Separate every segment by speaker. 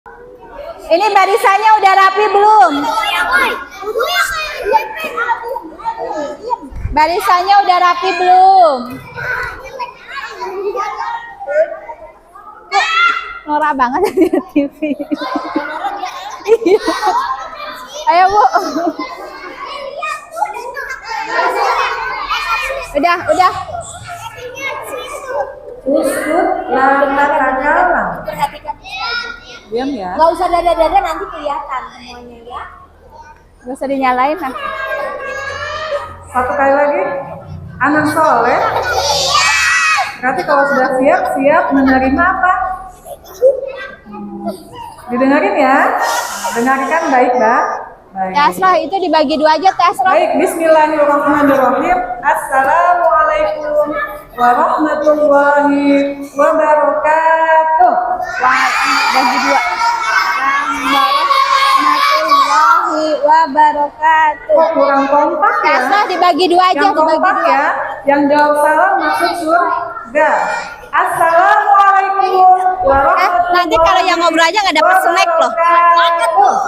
Speaker 1: Ini barisannya udah rapi belum? Barisannya udah rapi belum? Norak banget di TV. Iya. Ayo Bu. Udah.
Speaker 2: Uskut lana.
Speaker 3: Perhatikan
Speaker 1: Diam ya.
Speaker 3: nggak usah dada-dada, nanti kelihatan semuanya ya.
Speaker 1: Gak usah dinyalain lah.
Speaker 2: Satu kali lagi. Anak soleh. Berarti kalau sudah siap menerima apa? Didengarin ya. Dengarkan baik, Mbak. Baik.
Speaker 1: Teh Asroh itu dibagi dua aja Teh Asroh.
Speaker 2: Baik, bismillahirrahmanirrahim. Assalamualaikum warahmatullahi wabarakatuh.
Speaker 1: Bagi dua. Warahmatullahi wabarakatuh.
Speaker 2: Kok kurang kompak
Speaker 1: Teh
Speaker 2: ya?
Speaker 1: Asroh dibagi dua aja,
Speaker 2: Yang
Speaker 1: dibagi
Speaker 2: kompak
Speaker 1: dua.
Speaker 2: ya. Yang jawab salah masuk surga. Assalamualaikum warahmatullahi
Speaker 1: Nanti kalau yang ngobrol aja nggak dapet snack loh.
Speaker 2: wabarakatuh.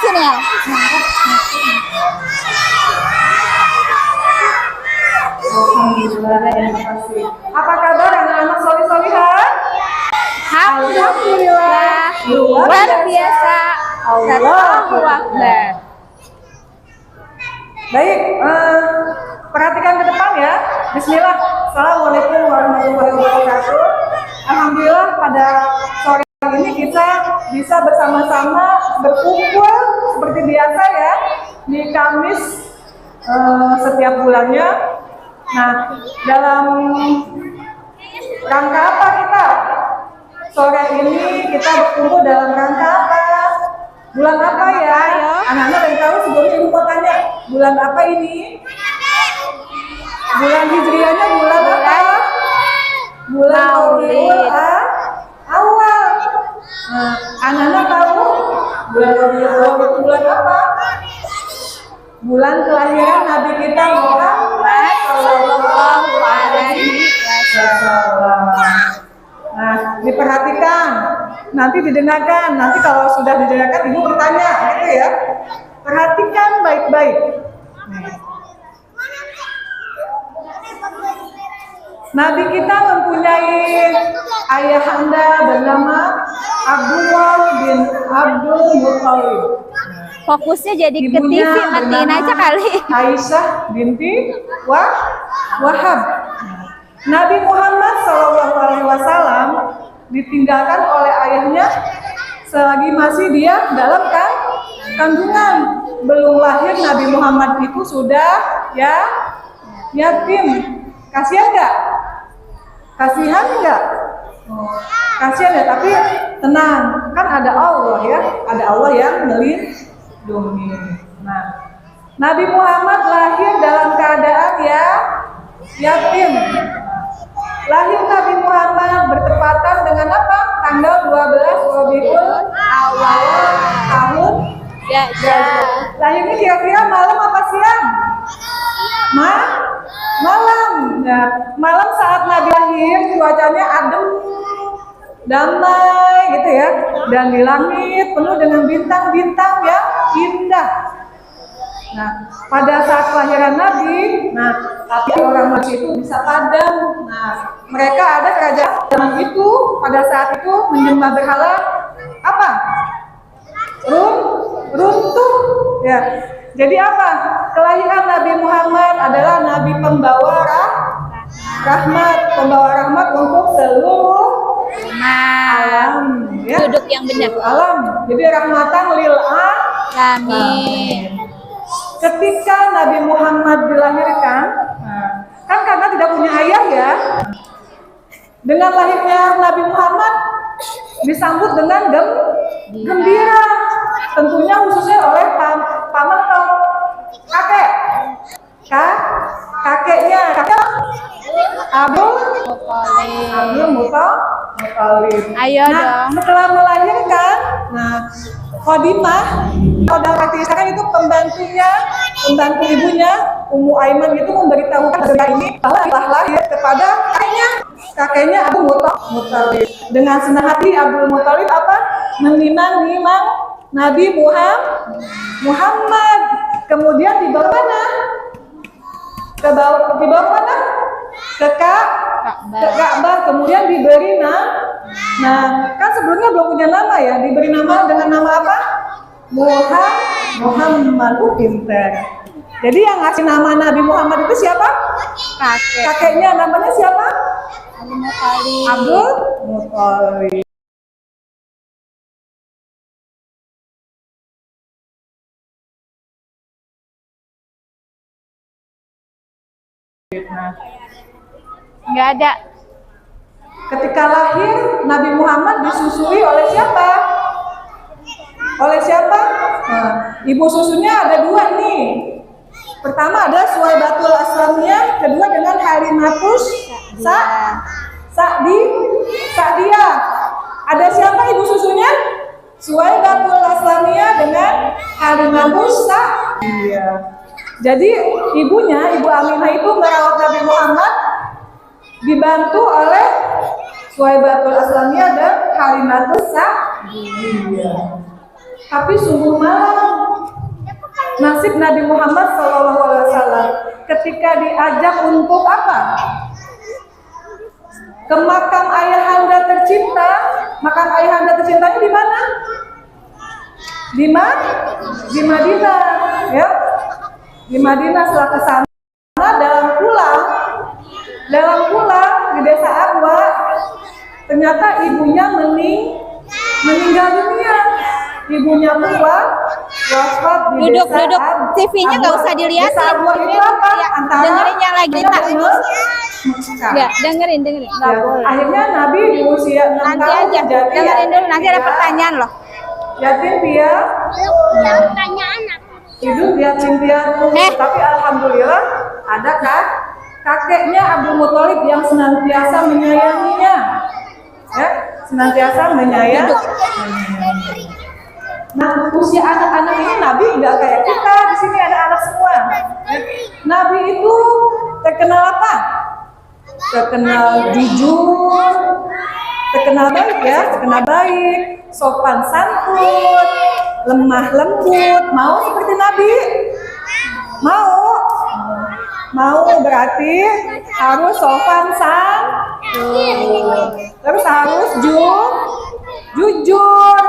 Speaker 1: Sini ya.
Speaker 2: Alhamdulillah, terima kasih. Apa kabar anak-anak solih-solihah?
Speaker 1: Alhamdulillah. Luar biasa. Allahu Akbar.
Speaker 2: Baik, perhatikan ke depan ya. Bismillah. Assalamualaikum warahmatullahi wabarakatuh. Alhamdulillah pada sore ini kita bisa bersama-sama berkumpul seperti biasa ya di Kamis setiap bulannya. Nah, dalam rangka apa kita? Sore ini kita berkumpul dalam rangka apa? Bulan apa ya? Anak-anak yang tahu sebelumnya ibu mau tanya, bulan apa ini? Bulan Hijriahnya bulan apa? Bulan Rabiul Awal. Nah, anak-anak tahu bulan Rabiul Awal itu bulan apa? Bulan kelahiran Nabi kita Muhammad Sallallahu Alaihi Wasallam. Nah, diperhatikan, nanti didengarkan. Nanti kalau sudah didengarkan, ibu bertanya, gitu ya. Perhatikan baik-baik. Nabi kita mempunyai ayahanda bernama Abdullah bin Abdul Muthalib.
Speaker 1: Fokusnya jadi ke TV,
Speaker 2: Ibunya
Speaker 1: matiin
Speaker 2: bernama
Speaker 1: aja kali.
Speaker 2: Aisyah binti Wahab. Nabi Muhammad SAW ditinggalkan oleh ayahnya selagi masih dia dalam kandungan. Belum lahir Nabi Muhammad itu sudah yatim. Kasihan nggak? Kasihan nggak? Kasihan ya, tapi tenang, kan ada Allah ya, ada Allah yang melindungi. Nah, Nabi Muhammad lahir dalam keadaan yatim. Lahir Nabi Muhammad bertepatan dengan apa? Tanggal 12 Rabiul Awal tahun Gajah. Lahirnya kira-kira malam apa siang? Malam. Ya, malam saat Nabi lahir cuacanya adem, damai gitu ya. Dan di langit penuh dengan bintang-bintang yang indah. Nah, pada saat kelahiran Nabi, tapi orang Masjid itu bisa padam. Nah, mereka ada kerajaan zaman itu pada saat itu menyembah berhala apa? Runtuh. Ya. Jadi apa? Kelahiran Nabi Muhammad adalah Nabi pembawa rahmat, untuk seluruh alam. Ya.
Speaker 1: Duduk yang benar.
Speaker 2: Alam. Jadi rahmatan lil
Speaker 1: Amin.
Speaker 2: Ketika Nabi Muhammad dilahirkan, kan karena tidak punya ayah ya, dengan lahirnya Nabi Muhammad disambut dengan gembira, tentunya khususnya oleh paman atau kakeknya Abdul Muthalib.
Speaker 1: Ayo dong.
Speaker 2: Setelah melahirkan, Khadimah, kalau dalam arti sekarang itu pembantu ibunya, Ummu Aiman itu memberitahukan berita ini bahwa telah lahir kepada kakeknya kakeknya Abu Muthalib. Dengan senang hati Abdul Muthalib apa? Menimang-nimang Nabi Muhammad. Kemudian dibawa mana? Dibawa mana? Ke Ka'bah. Kemudian diberi nah kan sebelumnya belum punya nama ya, diberi nama dengan nama apa? Muhammad. Pinter. Jadi yang ngasih nama Nabi Muhammad itu siapa? Kakeknya namanya siapa? Abdul Muthalib. Nah,
Speaker 1: Nggak ada.
Speaker 2: ketika lahir Nabi Muhammad disusui oleh siapa? Oleh siapa? Nah, ibu susunya ada dua nih. Pertama ada Suwaibatul Aslamiyah, kedua dengan Halimatus Sa'diyah. Ada siapa ibu susunya? Suwaibatul Aslamiyah dengan Halimatus Sa'diyah. Jadi ibunya, Ibu Aminah itu merawat Nabi Muhammad dibantu oleh Suwaibatul Aslamiyah dan Halimatus Sa'diyah. Tapi sungguh malang nasib Nabi Muhammad SAW ketika diajak untuk apa? Ke makam ayahanda tercinta. Makam ayahanda tercintanya di mana? Di Madinah, ya. Di Madinah. Setelah ke sana dalam pulang di desa Arwa, ternyata ibunya meninggal dunia. Ibunya pun wafat di
Speaker 1: Duduk,
Speaker 2: desa Arwa.
Speaker 1: TV-nya nggak usah dilihatin.
Speaker 2: Desa Arwa itu apa? Antara
Speaker 1: Dengerin yang lagi tak.
Speaker 2: Mekah.
Speaker 1: Nggak, dengerin. Nggak
Speaker 2: Ya,
Speaker 1: boleh.
Speaker 2: akhirnya Nabi di usia 6
Speaker 1: Nanti
Speaker 2: tahun
Speaker 1: aja,
Speaker 2: jadi
Speaker 1: dengerin dulu. Nanti ada pertanyaan loh.
Speaker 2: yatim piatu.
Speaker 3: Pertanyaan apa?
Speaker 2: Hidup yatim piatu. Tapi alhamdulillah ada kan kakeknya Abdul Muthalib yang senantiasa menyayanginya. Ya, senantiasa menyayangi. Nah, usia anak-anak ini Nabi nggak kayak kita. Di sini ada anak semua. Nabi itu terkenal apa? Terkenal jujur, terkenal baik ya, terkenal baik, sopan santun, lemah lembut. Mau seperti Nabi? Mau berarti harus sopan santun, terus harus jujur.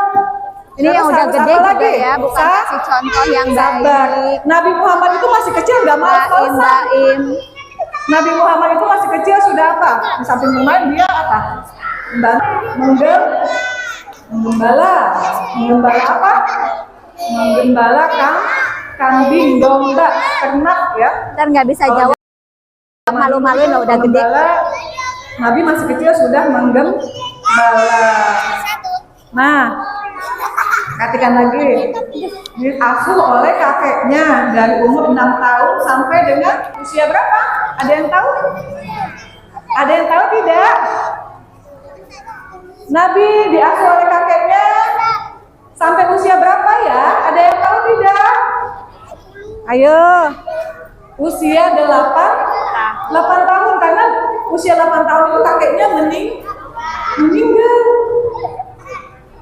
Speaker 1: Ini yang udah gede juga ya, bukan kasih contoh yang
Speaker 2: sabar.
Speaker 1: baik.
Speaker 2: Nabi Muhammad itu masih kecil nggak malas-malasan. Nabi Muhammad itu masih kecil sudah apa? Di samping bermain dia apa? Menggembala apa? Menggembala kambing, domba, ternak ya.
Speaker 1: Ntar nggak bisa jawab. Malu-maluin loh, udah gede.
Speaker 2: Nabi masih kecil sudah menggembala. Nah, katakan lagi, diasuh oleh kakeknya dari umur 6 tahun sampai dengan usia berapa? Ada yang tahu? Ada yang tahu tidak? Nabi diasuh oleh kakeknya sampai usia berapa ya? Ada yang tahu tidak? Ayo. Usia 8 tahun, karena usia 8 tahun itu kakeknya meninggal.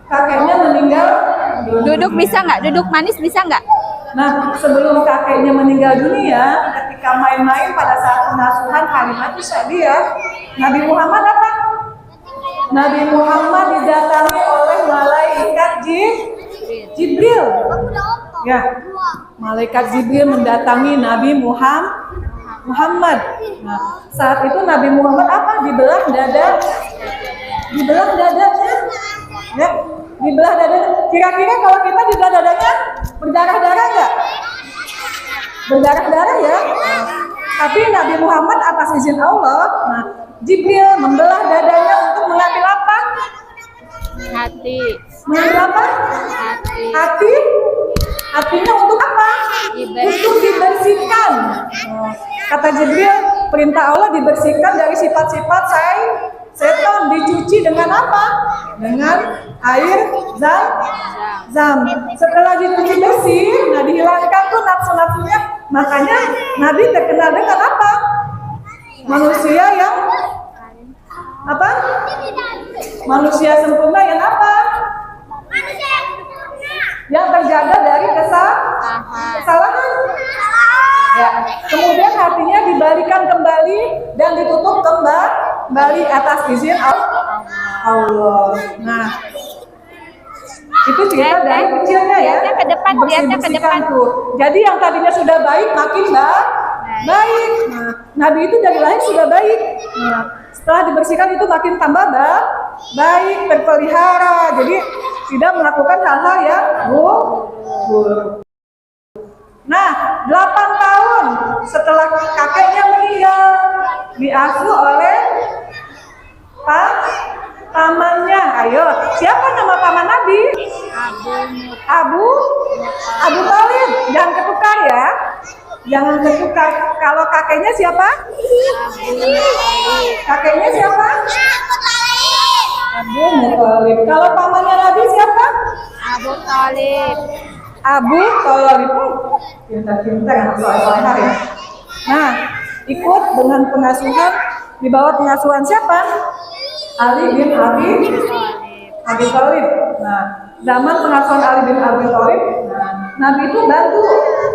Speaker 2: Kakeknya meninggal.
Speaker 1: Duduk bisa nggak? Duduk manis bisa nggak?
Speaker 2: Nah, sebelum kakeknya meninggal dunia, ketika main-main pada saat pengasuhan Halimatus Sa'diyah, Nabi Muhammad apa? Nabi Muhammad didatangi oleh malaikat Jibril. Ya, malaikat Jibril mendatangi Nabi Muhammad. Nah, saat itu Nabi Muhammad apa? Dibelah dadanya. Ya, dibelah dadanya. Kira-kira kalau kita dibelah dadanya berdarah-darah nggak? Berdarah-darah ya. Tapi Nabi Muhammad atas izin Allah, nah, Jibril membelah dadanya untuk mengambil apa?
Speaker 1: Hati.
Speaker 2: Mengambil apa? Hati. Hatinya untuk apa? Untuk dibersihkan. Kata Jibril, perintah Allah dibersihkan dari sifat-sifat setan, dicuci dengan apa? Dengan air zam. Setelah dicuci bersih, nah dihilangkan tuh nafsu-nafsunya. Makanya Nabi terkenal dengan apa? Manusia yang Apa? Manusia sempurna yang apa? Yang terjaga dari kesalahan. Ya. Kemudian hatinya dibalikan kembali dan ditutup kembali atas izin Allah. Nah, itu cerita dari kecilnya ya.
Speaker 1: Ke depan, lihatnya ke depan.
Speaker 2: Tuh. Jadi yang tadinya sudah baik makin baik. Nah, Nabi itu dari lahir sudah baik. Nah, setelah dibersihkan itu makin tambah baik, terpelihara. Jadi tidak melakukan hal-hal yang buruk. Nah, 8 tahun setelah kakeknya meninggal, diasuh oleh pamannya. Ayo, siapa nama paman Nabi? Abu Thalib. Jangan ketukar ya. Jangan ketukar. Kalau kakeknya siapa? Kakeknya siapa? Abu Thalib. Kalau pamannya Nabi siapa?
Speaker 1: Abu Thalib.
Speaker 2: Abu Thalib. Pintar-pintar anak soleh-solehah ya. Nah, ikut dengan pengasuhan, di bawah pengasuhan siapa? Ali bin Abi Thalib. Nah, zaman pengasuhan Ali bin Abi Thalib, Nabi itu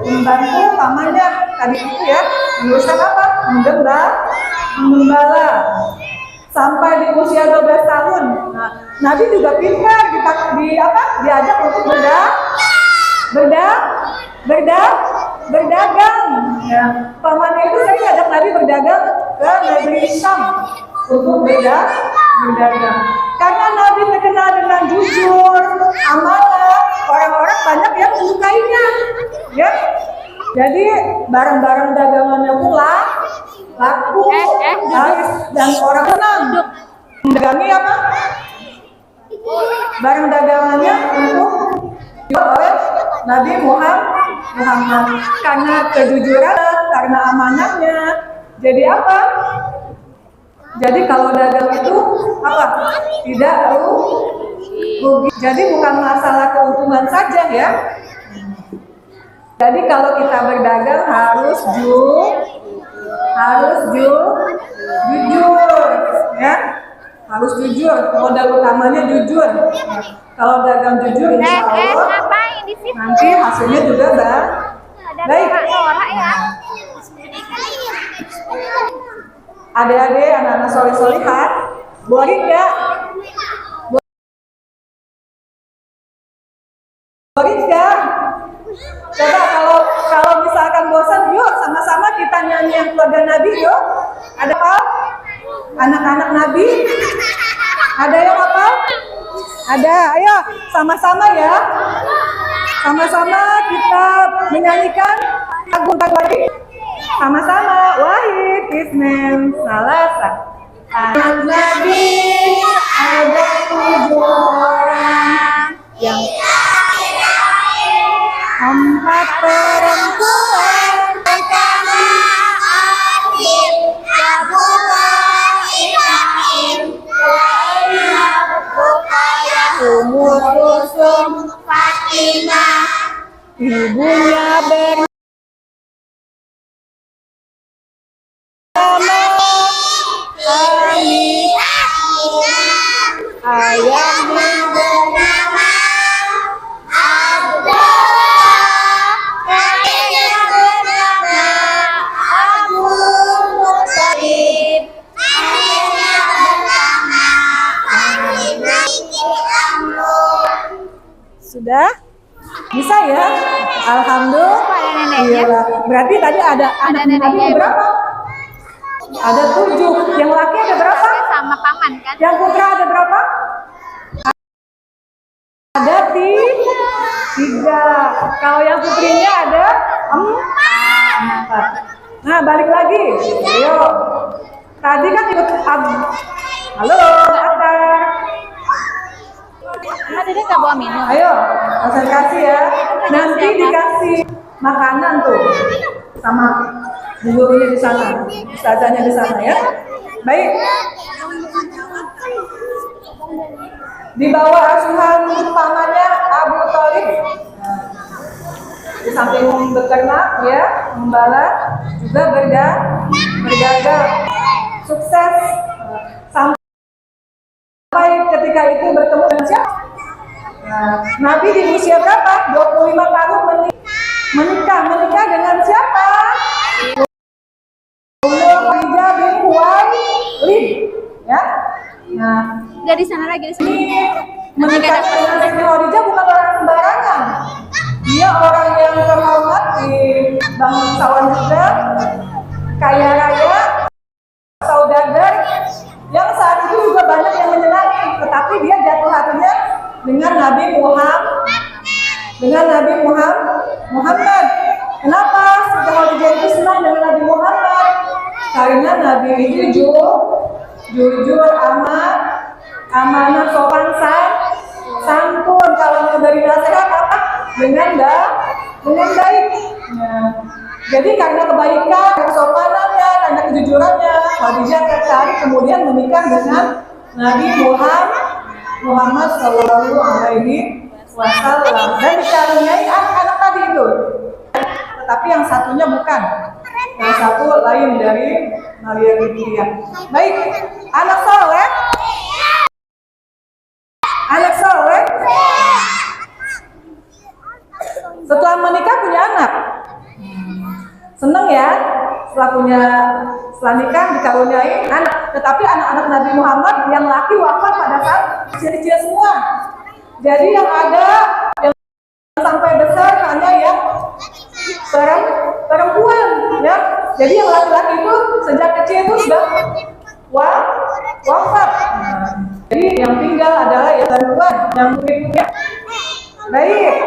Speaker 2: membantu pamannya tadi itu ya, menguruskan apa? Menggembala. Sampai di usia 12 tahun. Nah, Nabi juga pintar diajak untuk berdagang. Ya. Pamannya itu sering ajak Nabi berdagang ke negeri Syam untuk berdagang. Karena Nabi terkenal dengan jujur, amanah, orang-orang banyak yang menyukainya. Ya. Jadi barang-barang dagangannya pun laku, dan orang senang. Mendagangi apa? Barang dagangannya untuk dijual oleh Nabi Muhammad. Karena kejujuran, karena amanahnya. Jadi apa? Jadi kalau dagang itu apa? Tidak rugi. Jadi bukan masalah keuntungan saja ya. Jadi kalau kita berdagang harus jujur, ya. Harus jujur. Modal utamanya jujur. Kalau dagang jujur, insya Allah nanti hasilnya juga baik. Adik-adik, anak-anak soleh-solehat, boleh nggak? Boleh nggak? Coba kalau misalkan bosan, yuk sama-sama kita nyanyi yang keluarga Nabi, yuk. Ada apa? Anak-anak Nabi? Ada yang apa? Ada, ayo sama-sama ya. Sama-sama kita menyanyikan lagu tadi. Sama-sama. Wahid, Ismen, Salasa. Anak Nabi ada 7 orang yang 4 perempuan pertama Akhir Umur Rusum Fatimah ibunya bernama Ami ayahnya bernama Abdullah ayahnya bernama Abu Muthalib ayahnya bernama Sudah? Bisa ya? Alhamdulillah. Iya. Berarti tadi ada anak Nabi berapa? Ada 7. Yang laki ada berapa?
Speaker 1: Sama paman kan?
Speaker 2: Yang putra ada berapa? Ada 3. Kalau yang putrinya ada 4. Nah, balik lagi. Ayo. Tadi kan ikut halo, Atar.
Speaker 1: Tadi dia nggak bawa minum.
Speaker 2: Ayo, konsentrasi ya. Nanti dikasih makanan tuh sama gurunya di sana, ustazahnya di sana ya. Baik. Di bawah asuhan pamannya Abu Thalib. Di samping beternak ya, membala juga berdagang. Sukses. Nah, Nabi di usia berapa? 25 tahun menikah. Menikah dengan siapa? Khadijah bin Khuwailid. Ya. Nah,
Speaker 1: Udah di sana lagi di sini.
Speaker 2: menikah dengan Siti Khadijah bukan orang sembarangan. Dia orang yang terhormat di bangsawan juga, kaya raya, saudagar, yang saat itu juga banyak yang menyenangi. Tetapi dia jatuh hatinya dengan Nabi Muhammad. Kenapa Siti Khadijah itu senang dengan Nabi Muhammad? Karena Nabi itu jujur, amanah, sopan santun. Kalau mau dari nasihat apa? Dengan baik. Nah, jadi karena kebaikan, kesopanannya, karena kejujurannya, Khadijah tertarik kemudian menikah dengan Nabi Muhammad Shallallahu Alaihi Wasallam dan dikaruniai anak tadi itu. Tetapi yang satunya bukan, yang satu lain dari Maria Bikriah. Baik, anak soleh. Setelah menikah punya anak, seneng ya. Setelah nikah dikaruniai anak. Tetapi anak-anak Nabi Muhammad yang laki wafat pada saat kecil-kecil semua. Jadi yang ada yang sampai besar hanya yang perempuan, ya. Jadi yang laki-laki itu sejak kecil itu sudah wafat. Jadi yang tinggal adalah yang perempuan, yang murid-murid. Baik.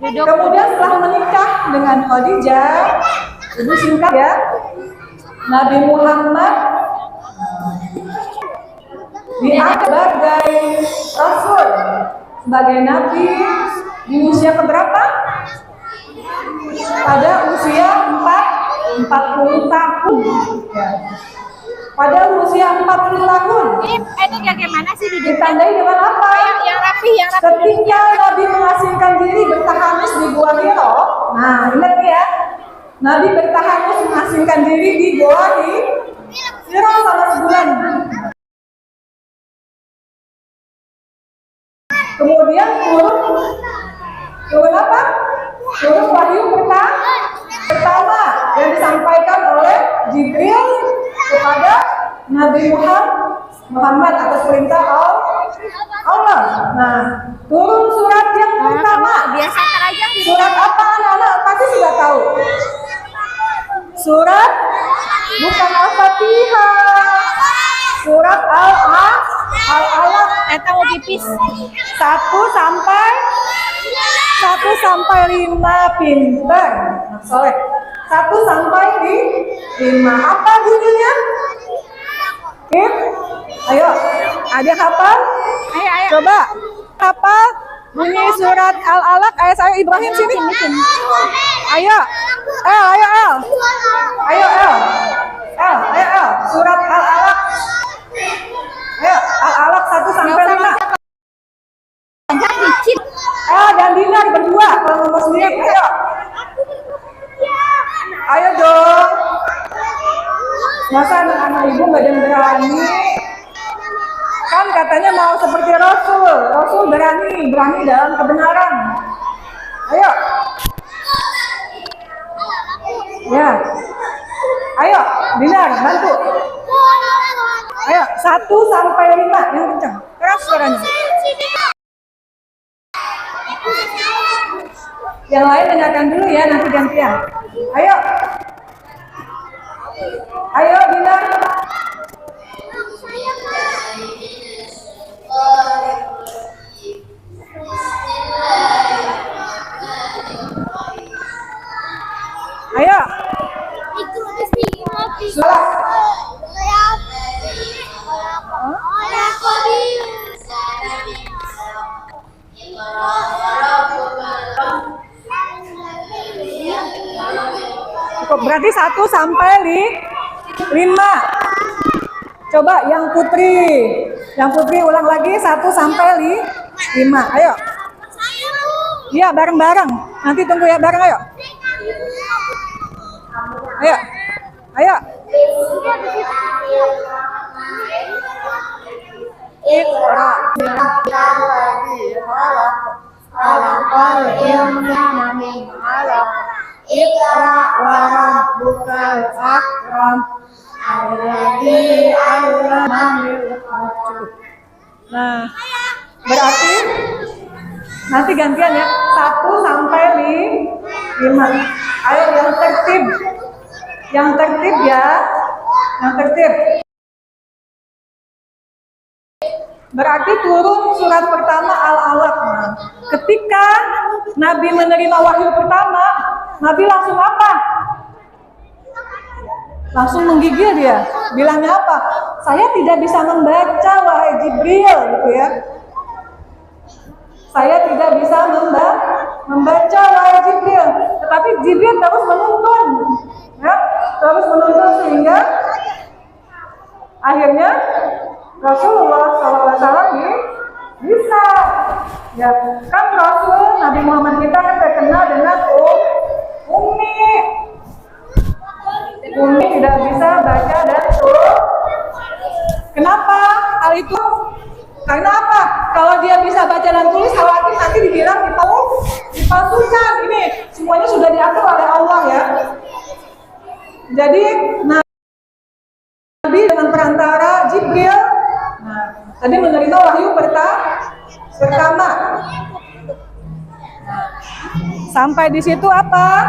Speaker 2: Kemudian setelah menikah dengan Khadijah, ibu singkat ya, Nabi Muhammad diangkat sebagai Rasul, sebagai Nabi di usia keberapa? Pada usia 40 tahun. Ya. Pada usia 40 tahun.
Speaker 1: Itu bagaimana sih duduk?
Speaker 2: Ditandai dengan apa?
Speaker 1: Yang rapi.
Speaker 2: Ketika Nabi mengasingkan diri bertahanus di Gua Hiro. Nah, ingat ya. Nabi bertahanus mengasingkan diri di Gua Hiro selama sebulan. Kemudian turun apa? Turun wahyu pertama yang disampaikan oleh Jibril kepada Nabi Muhammad atas perintah Allah. Nah, turun surat yang pertama.
Speaker 1: Biasa aja.
Speaker 2: Surat apa anak-anak? Pasti sudah tahu. Surat bukan Al-Fatihah. Surat Al-Alaq.
Speaker 1: Tahu tipis.
Speaker 2: 1 sampai 5 pinter. Nah, soleh. 1 sampai 5. Apa bunyinya? Ayo, ada hafal?
Speaker 1: Ayo.
Speaker 2: Coba hafal bunyi surat Al-Alaq. Ayo Ibrahim sini. Ayo. Ayo. Surat Al-Alaq. Ayo, Al-Alaq 1 sampai 5. Dan Dinar berdua kalau ngomong sendiri. Ayo dong. Masa anak-anak ibu nggak ada yang berani? Kan katanya mau seperti Rasul berani dalam kebenaran. Ayo. Ya. Ayo, Dinar bantu. Ayo, 1 sampai 5 yang kencang. Keras suaranya. Yang lain dengarkan dulu ya, nanti gantian. Ayo Dinar. Ayo. Surat. Cukup, berarti 1 sampai 5. Coba yang putri ulang lagi 1 sampai 5. Ayo. Iya, bareng-bareng. Nanti tunggu ya, bareng ayo. Ayo. Iqra. Khalaqal insana min 'alaq. Iqra wa rabbukal akram. Alladzi 'allama bil qalam. Nah, berarti nanti gantian ya, 1 sampai 5. Ayo yang tertib ya, yang tertib. Berarti turun surat pertama Al-Alaq. Nah, ketika Nabi menerima wahyu pertama, Nabi langsung apa? Langsung menggigil dia. Bilangnya apa? Saya tidak bisa membaca wahai Jibril, gitu ya. Saya tidak bisa membaca wahai Jibril. Tetapi Jibril terus menuntun, ya, terus menuntun sehingga akhirnya Rasulullah SAW bisa. Ya, kan Rasul Nabi Muhammad kita kan terkenal dengan Umi tidak bisa baca dan tulis. Kenapa hal itu? Karena apa? Kalau dia bisa baca dan tulis, khawatir nanti dibilang dipalsukan. Ini semuanya sudah diatur oleh Allah ya. Jadi Nabi dengan perantara Jibril, tadi menerima wahyu pertama. Sampai di situ apa?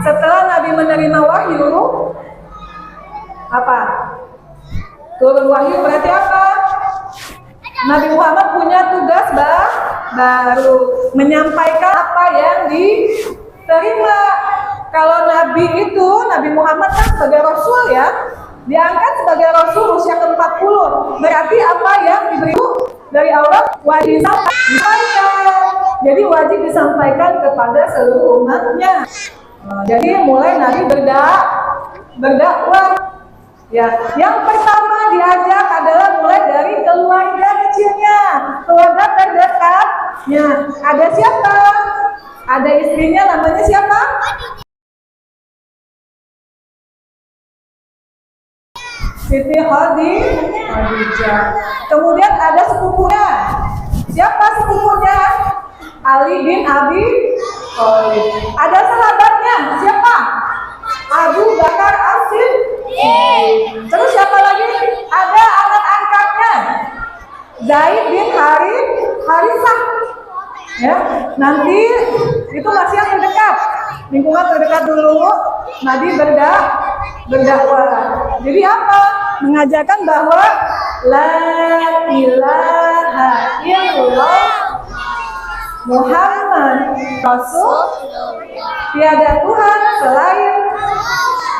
Speaker 2: Setelah Nabi menerima wahyu, apa? Turun wahyu berarti apa? Nabi Muhammad punya tugas baru, menyampaikan apa yang diterima. Kalau Nabi itu, Nabi Muhammad kan sebagai Rasul ya, diangkat sebagai Rasul usia ke-40. Berarti apa yang diberi dari Allah wajib disampaikan. Jadi wajib disampaikan kepada seluruh umatnya. Jadi mulai Nabi berdakwah. Ya, yang pertama diajak adalah mulai dari keluarga kecilnya, keluarga terdekatnya. Ada siapa? Ada istrinya, namanya siapa? Siti Khadijah. Kemudian ada sepupunya. Siapa sepupunya? Ali bin Abi Thalib. Ada sahabatnya. Siapa? Abu Bakar As-Siddiq. Terus siapa lagi? Ada anak angkatnya. Zaid bin Harisah. Ya, nanti itu masih yang terdekat. Lingkungan terdekat dulu. Nabi berdakwah. Jadi apa? Mengajarkan bahwa la ilaha illallah Muhammad Rasul, tiada Tuhan selain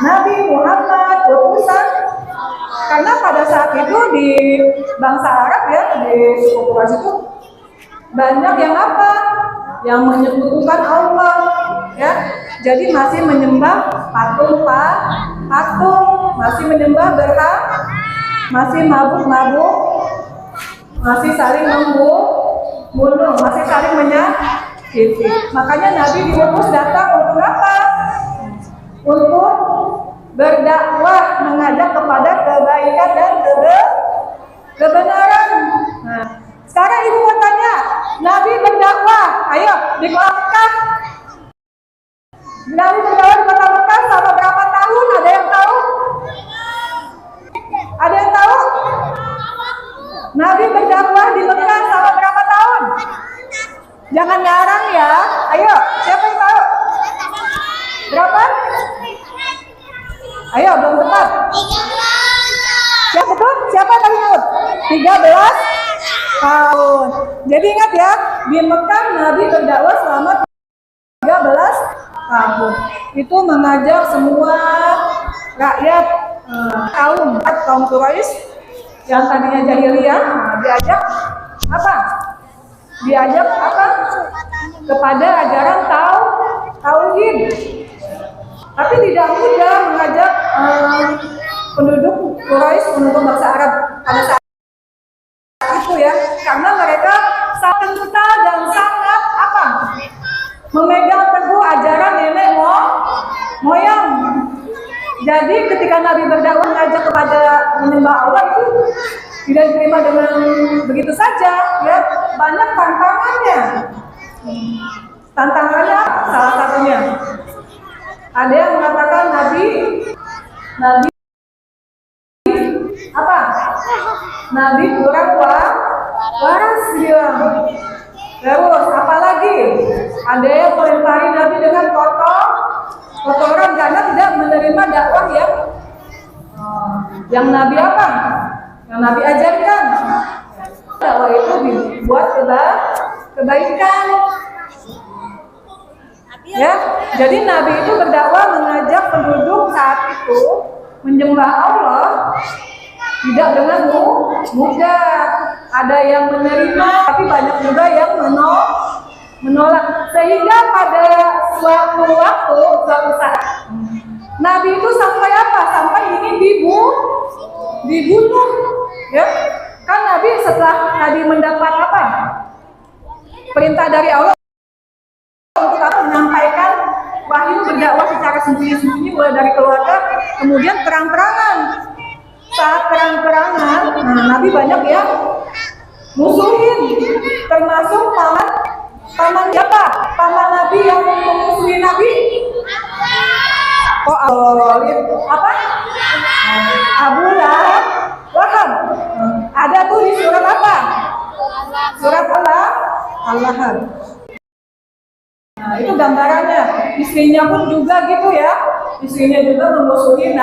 Speaker 2: Nabi Muhammad utusan. Karena pada saat itu di bangsa Arab ya, di suku Quraisy itu banyak yang apa? Yang menyekutukan Allah ya. Jadi masih menyembah patung, masih menyembah berhala, masih mabuk-mabuk, masih saling membunuh, masih saling menyakiti. Makanya Nabi diutus datang untuk apa? Untuk berdakwah, mengajak kepada kebaikan dan kebenaran. Nah, sekarang ibu mau tanya, Nabi berdakwah, ayo dikeluarkan. Nabi berdakwah di kota Mekah selama berapa tahun? Ada yang tahu? Ada yang tahu? Nabi berdakwah di Mekah selama berapa tahun? Jangan ngarang ya. Ayo, siapa yang tahu? Berapa? Ayo, belum tepat. Siapa betul? Siapa yang tadi nyebut? 13 tahun. Jadi ingat ya, di Mekah Nabi berdakwah selama 13 tahun. Itu mengajak semua rakyat kaum Quraisy yang tadinya jahiliyah, diajak apa? Diajak apa? Kepada ajaran tauhid. Tapi tidak mudah mengajak penduduk Quraisy, penduduk bangsa Arab pada saat itu ya, karena mereka sangat kental dan sangat apa? Memegang teguh ajaran nenek moyang. Jadi ketika Nabi berdakwah mengajak kepada menyembah Allah itu tidak diterima dengan begitu saja, ya, banyak tantangannya. Nabi apa? Nabi kurang waras bilang. Terus apa lagi? Ada yang melempari Nabi dengan kotoran karena tidak menerima dakwah yang Nabi apa? Yang Nabi ajarkan. Dakwah itu dibuat kebaikan. Ya, jadi Nabi itu berdakwah mengajak penduduk saat itu menyembah Allah tidak dengan mudah. Ada yang menerima, tapi banyak juga yang menolak. Sehingga pada suatu waktu, suatu saat, Nabi itu sampai apa? Sampai ingin dibunuh. Ya, kan Nabi setelah tadi mendapat apa? Perintah dari Allah untuk apa? Menyampaikan wahyu berdakwah secara sembunyi-sembunyi mulai dari keluarga, kemudian terang-terangan. Saat terang-terangan, Nabi banyak yang musuhin, termasuk paman siapa? Paman Nabi yang memusuhi Nabi. Oh, apa? Abu Lahab. Ada tuh di surat apa? Surat Al-Lahab. Nah, itu gambarannya. Istrinya pun juga gitu ya. Istrinya juga memusuhi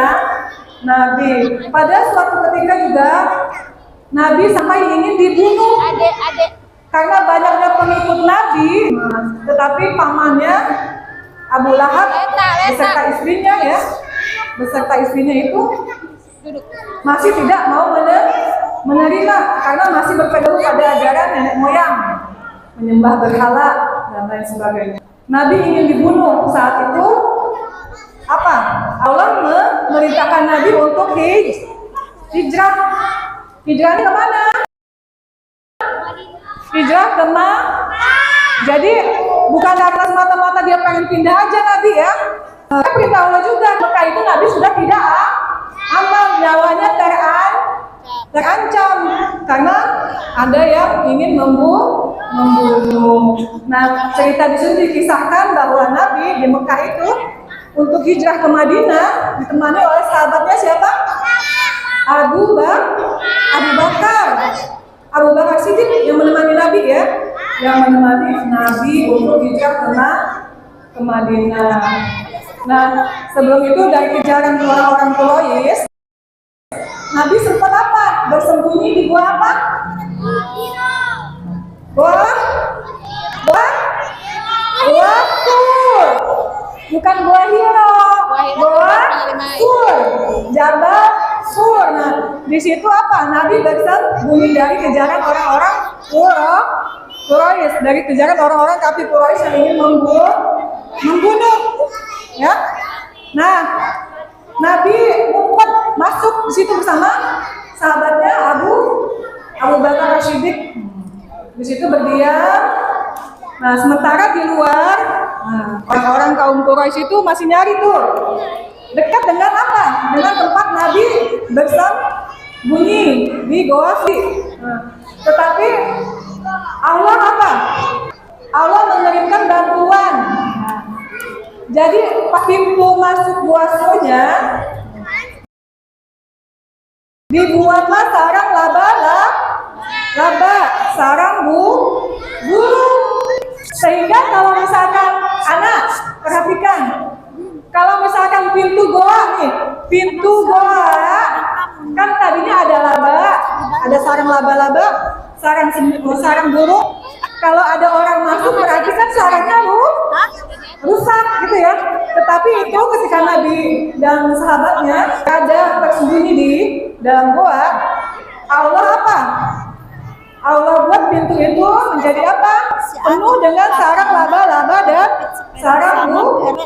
Speaker 2: Nabi. Pada suatu ketika juga Nabi sampai ingin dibunuh. Karena banyaknya pengikut Nabi, tetapi pamannya Abu Lahab beserta istrinya itu masih tidak mau menerima karena masih berpegang pada ajaran nenek moyang, menyembah berhala dan lain sebagainya. Nabi ingin dibunuh. Saat itu apa? Allah memerintahkan Nabi untuk hijrah. Hijrah ini kemana? Hijrah ke Jadi bukan karena semata-mata dia pengen pindah aja Nabi ya. Perintah Allah juga. Maka itu Nabi sudah tidak aman, nyawanya terancam karena ada yang ingin membunuh. Nah, cerita di sini dikisahkan bahwa Nabi di Mekah itu untuk hijrah ke Madinah ditemani oleh sahabatnya siapa? Abu Bakar Siddiq yang menemani Nabi ya, yang menemani Nabi untuk hijrah ke Madinah. Nah, sebelum itu dari kejaran orang-orang Quraisy, Nabi sempat apa? Bersembunyi di gua apa? Gua Sur. Bukan gua Hiro. Gua Sur. Jabal Sur. Nah, di situ apa? Nabi bersembunyi dari kejaran orang-orang Quraisy, dari kejaran orang-orang kafir Quraisy yang ingin membunuh. Ya. Nah, Nabi ngumpet masuk di situ bersama sahabatnya Abu Bakar Siddiq. Di situ berdiam. Nah, sementara di luar, orang-orang kaum Quraisy itu masih nyari tuh. Dekat dengan apa? Dengan tempat Nabi bersembunyi di Goa. Tetapi Allah apa? Allah mengirimkan bantuan. Jadi pintu masuk Gua Surnya dibuatlah sarang laba, sarang burung. Sehingga kalau misalkan anak perhatikan, kalau misalkan pintu goa kan tadinya ada laba, ada sarang laba-laba, sarang burung. Kalau ada orang masuk berarti kan sarangnya rusak gitu ya. Tetapi itu ketika Nabi dan sahabatnya ada tersembunyi di dalam goa, Allah apa? Allah buat pintu itu menjadi apa? Penuh dengan sarang laba-laba dan sarang burung.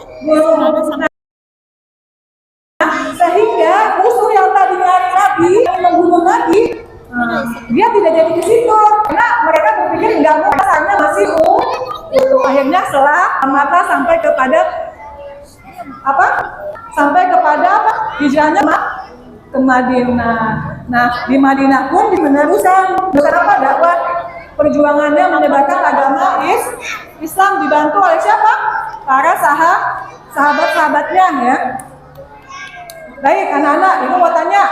Speaker 2: Sehingga musuh yang tadi nyari Nabi, yang membunuh Nabi, dia tidak jadi ke situ karena mereka berpikir nggak mau, sarangnya masih akhirnya setelah mata sampai kepada apa? Sampai kepada apa? Hijrahnya ke Madinah. Nah, di Madinah pun meneruskan apa? Dakwah perjuangannya menyebarkan agama Islam dibantu oleh siapa? Para sahabat-sahabatnya ya. Baik, anak-anak, ibu mau tanya.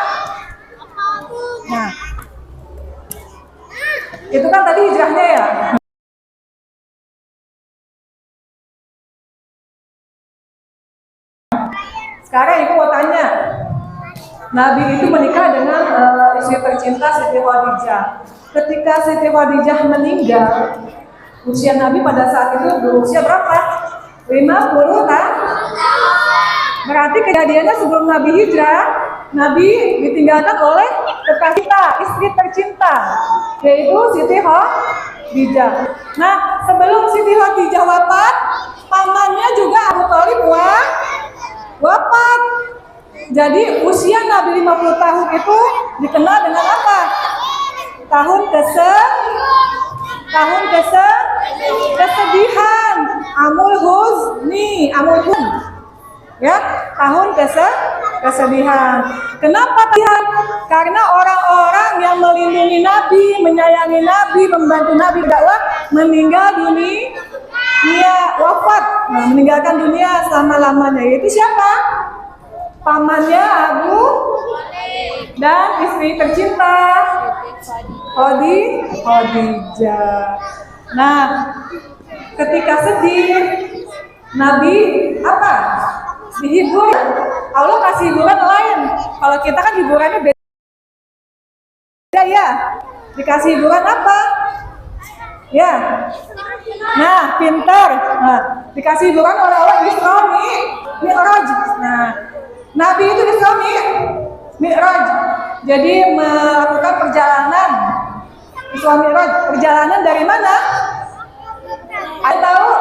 Speaker 2: Nah, itu kan tadi hijrahnya ya. Sekarang ibu mau tanya. Nabi itu menikah dengan istri tercinta Siti Khadijah. Ketika Siti Khadijah meninggal, usia Nabi pada saat itu berusia berapa? 50 kan? Berarti kejadiannya sebelum Nabi hijrah, Nabi ditinggalkan oleh kekasih kita, istri tercinta, yaitu Siti Khadijah. Nah, sebelum Siti Khadijah wafat, pamannya juga Abu Thalib wafat. Jadi usia Nabi 50 tahun itu dikenal dengan apa? Tahun kesedihan, amul huzni, ya, tahun kesedihan. Kenapa kesedihan? Karena orang-orang yang melindungi Nabi, menyayangi Nabi, membantu Nabi dakwah meninggal dunia, wafat, meninggalkan dunia selama-lamanya. Yaitu siapa? Pamannya Abu dan istri tercinta Khadijah. Nah, ketika sedih, Nabi apa? Dihibur. Allah kasih hiburan lain. Kalau kita kan hiburannya beda ya. Dikasih hiburan apa? Ya. Nah, pintar. Nah, dikasih hiburan oleh Allah Isra Mi'raj. Nah, Nabi itu Isra Mi'raj. Jadi melakukan perjalanan Isra Mi'raj. Perjalanan dari mana? Ada tahu?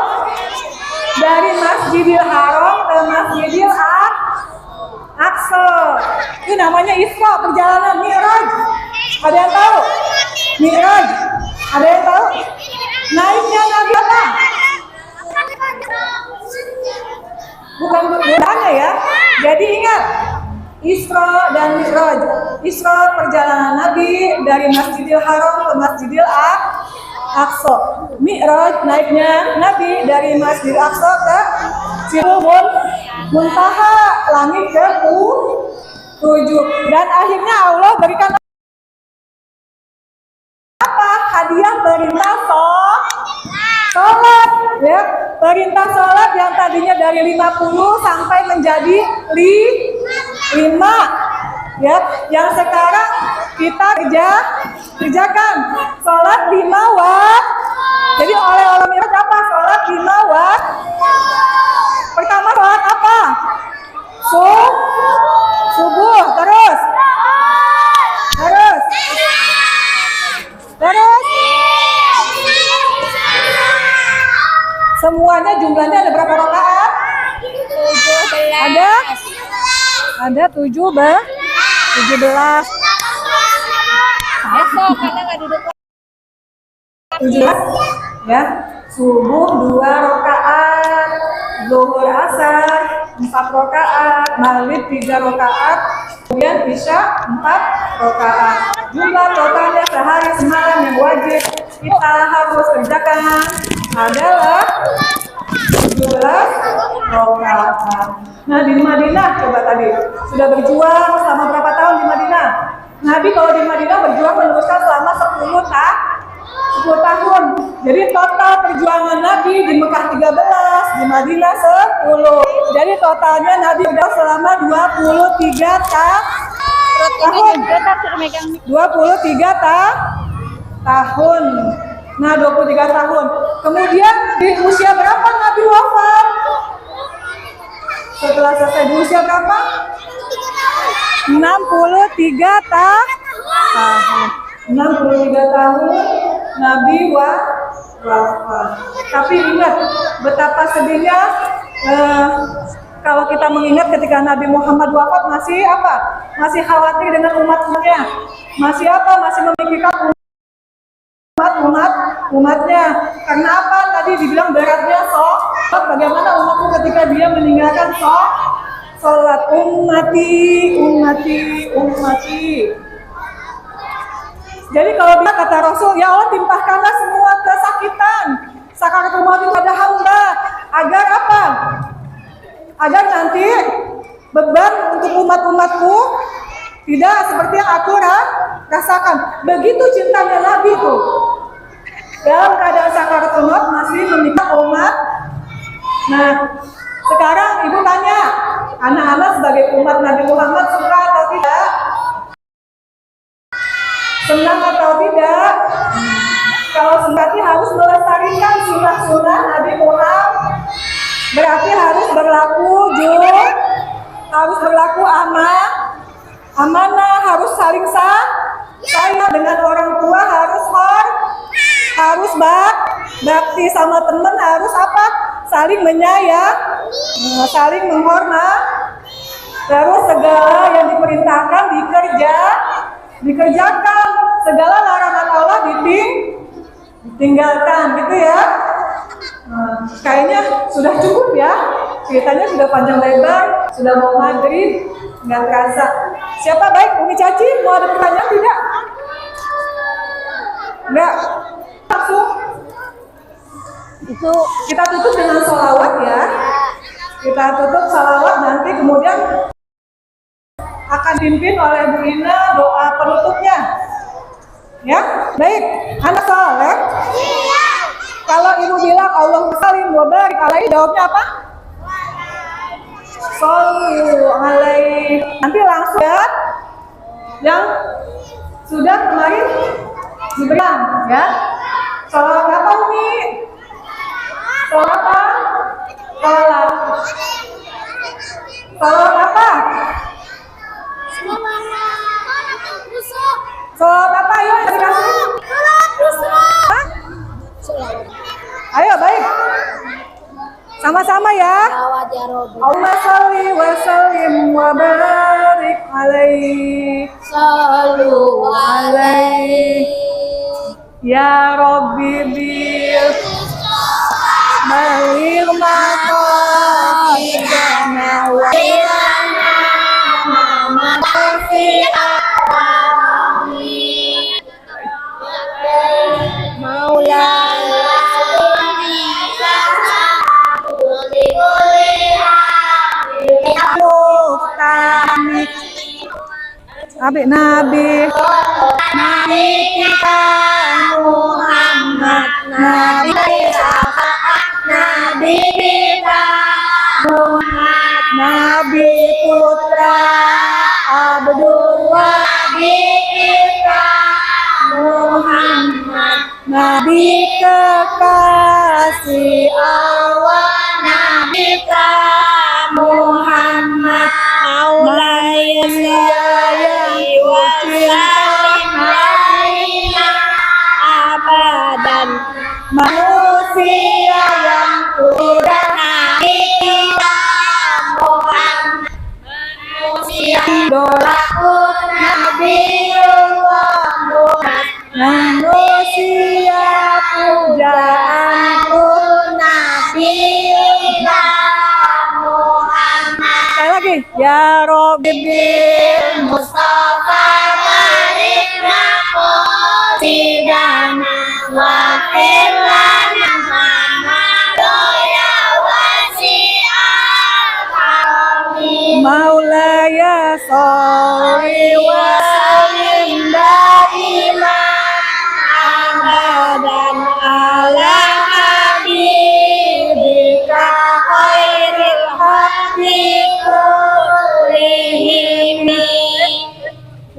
Speaker 2: Dari Masjidil Haram ke Masjidil Aqsa. Itu namanya Isra, perjalanan Mi'raj. Ada yang tahu? Mi'raj. Ada yang tahu? Naiknya Nabi apa? Bukan bedanya ya. Jadi ingat, Isra dan Mi'raj. Isra perjalanan Nabi dari Masjidil Haram ke Masjidil Aqsa. Mi'raj naiknya Nabi dari Masjidil Aqsa ke Sidratul Muntaha, langit ke-7. Dan akhirnya Allah berikan apa? Hadiah perintah sholat, ya. Perintah sholat yang tadinya dari 50 sampai menjadi 5, ya. Yang sekarang kita kerjakan sholat 5 waktu. Jadi oleh Allah Mi'raj apa? Sholat 5 waktu. Pertama sholat apa? Subuh. Terus semuanya jumlahnya ada berapa rakaat? 17. Ada 17.
Speaker 1: Esok karena nggak duduk
Speaker 2: 17 ya. Subuh 2 rakaat, zuhur asar 4 rakaat, maghrib 3 rakaat, kemudian isya 4 rakaat. Jumlah totalnya sehari semalam yang wajib kita harus kerjakan adalah 17 rakaat. Nah, di Madinah coba tadi sudah berjuang selama berapa tahun di Madinah? Nabi kalau di Madinah berjuang meneruskan selama 10 tahun. Jadi total perjuangan Nabi di Mekah 13, di Madinah 10. Jadi totalnya Nabi berjuang selama 23 tahun. 23 tahun. Nah, 23 tahun. Kemudian di usia berapa Nabi wafat? Setelah selesai di usia berapa? 63 tahun. 63 tahun Nabi wafat. Tapi ingat betapa sedihnya kalau kita mengingat ketika Nabi Muhammad wafat masih apa? Masih khawatir dengan umatnya. Masih apa? Masih memikirkan umatnya. Karena apa? Tadi dibilang beratnya sholat. Bagaimana umatku ketika dia meninggalkan sholat? Ummati. Jadi kalau dia kata Rasul, ya Allah timpahkanlah semua kesakitan sakaratul maut pada hamba agar apa? Agar nanti beban untuk umat-umatku tidak seperti yang aku rasakan. Begitu cintanya Nabi itu. Dalam keadaan sakaratul maut masih meminta umat. Nah, sekarang ibu tanya, anak-anak sebagai umat Nabi Muhammad suka atau tidak? Senang atau tidak? Kalau berarti harus melestarikan sunnah-sunnah Nabi Muhammad. Berarti harus berlaku jujur, harus berlaku amanah, harus saling sayang dengan orang tua, harus bakti sama teman, harus apa? Saling menyayang, saling menghormat. Terus segala yang diperintahkan dikerjakan, segala larangan Allah ditinggalkan, gitu ya. Kayaknya sudah cukup ya. Ceritanya sudah panjang lebar, sudah mau maghrib, nggak terasa. Siapa baik? Umi Caci, mau ada pertanyaan tidak? Enggak. Langsung
Speaker 1: Itu
Speaker 2: kita tutup dengan sholawat ya. Kita tutup sholawat, nanti kemudian akan dipimpin oleh Bu Ina doa penutupnya. Ya, baik. Anak soleh. Kalau ibu bilang Allahumma sholli wa barik alaihi, jawabnya apa? Shollu alaihi. Nanti langsung ya. Yang sudah kemarin diberikan ya. Sholawat apa Umi? Sholawat apa? Sholawat apa? Sholawat apa? Ayo dikasih. Hah? Ayo baik. Sama-sama ya. Allahumma sholli wa sallim wa barik alaihi.
Speaker 1: Sallu alaihi
Speaker 2: Ya Rabbi bil baligh maqasidana wa Abi Nabi kita Muhammad Nabi kita Muhammad Nabi putra Abdullah Nabi kita Muhammad Nabi kekasih Allah Nabi kita Muhammad abadan manusia yang sudah Nabi kita Muhammad manusia idolaku Nabiullah Muhammad manusia pujaanku Nabiullah Muhammad. Sekali lagi ya Rabbi bil Mustafa barik maqasidana wa firlana ya wasi'al karami Maulaya sholli wa sallim daiman abadan ala habibika khairil khalqi kullihim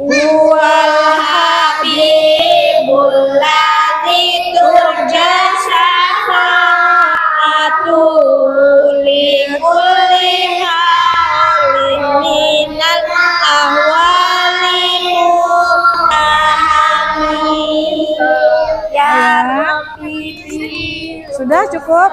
Speaker 2: wal habibul ladzi turja syafa'atu li kulli halin minal ahwali ya Rabbi. Sudah cukup?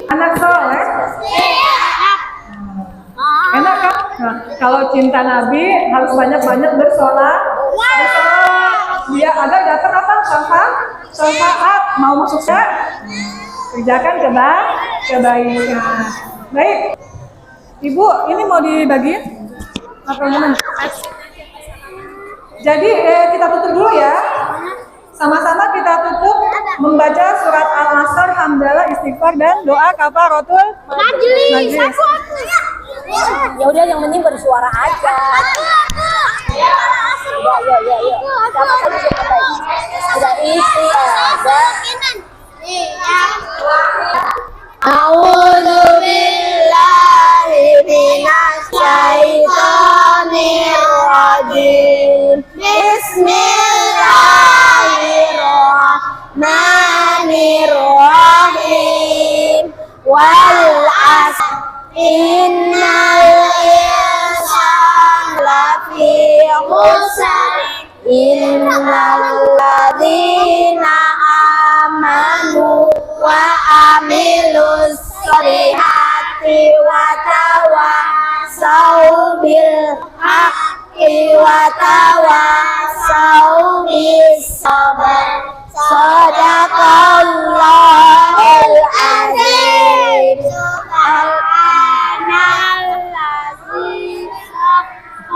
Speaker 2: Anak soleh? Enak kan? Nah, kalau cinta Nabi harus banyak-banyak bersolat. Dia ada datang apa? Syafaat. Mau masuk surga? Kerjakan kebaikan. Baik, Ibu, ini mau dibagiin teman-teman. Jadi kita tutup dulu ya. Sama-sama kita tutup membaca surat Al-Asr, hamdalah, istighfar, dan doa kafaratul majlis.
Speaker 1: Ya udah, yang penting bersuara aja. Ya. Sama saja sudah isi ada. A'udzu billahi minasy syaithanir rajim. Bismillahirrahmanirrahim. Wal 'asr innal insana lafi khusr innal ladzina amanu wa amilus solihati wa tawassaw bil haqqi wa tawassaw bis sabr. Shadaqallahul azim. Subhanalladzi sakhkhara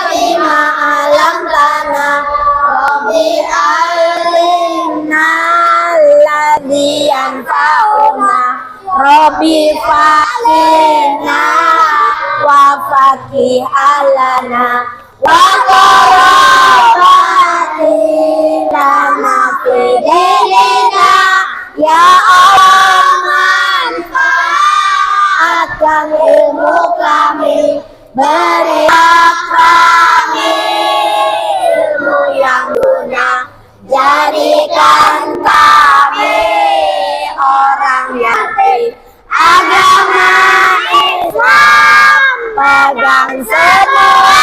Speaker 1: bima alam lana Rabbi alimna alladhi yanfa'una Rabbi fa'ina wa faqih alana wa qarabatina fi dinina ya Allah, manfaatkan ilmu kami, beri kami ilmu yang guna, jadikan kami orang yang baik, agama Islam pegang semua.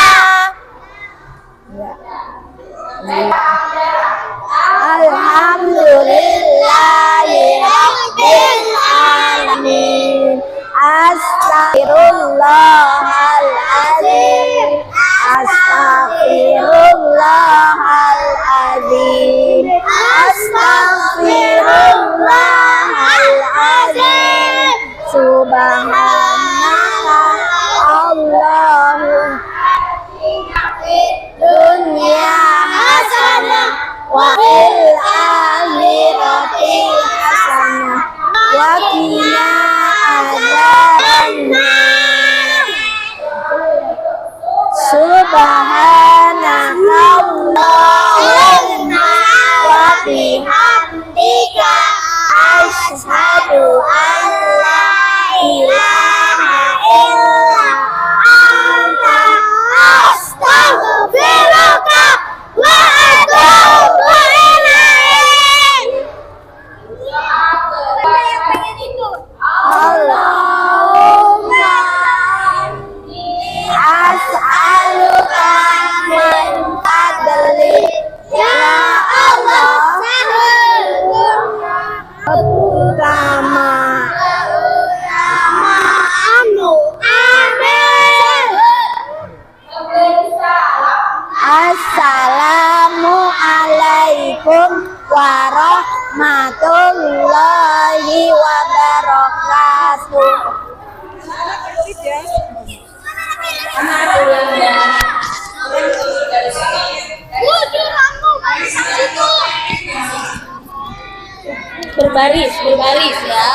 Speaker 1: Alhamdulillahi rabbil alamin. Astaghfirullahaladzim. Astaghfirullahaladzim. Astaghfirullahaladzim. Subhanallah. Allahumma dunya hasanah wa fil akhirati hasanah wa qina adzabannar. Subhanallahumma wa bihamdika asyhadu an la ilaha illa anta astaghfiruka wa atubu ilaik. Allahumma as'aluka min fadli ya Allah utama Assalamualaikum warahmatullahi wabarakatuh. Berbaris ya.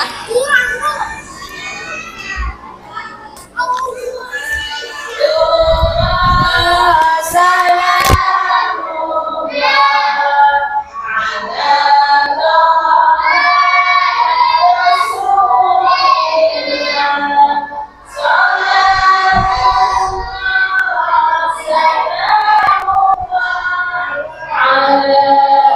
Speaker 4: Allah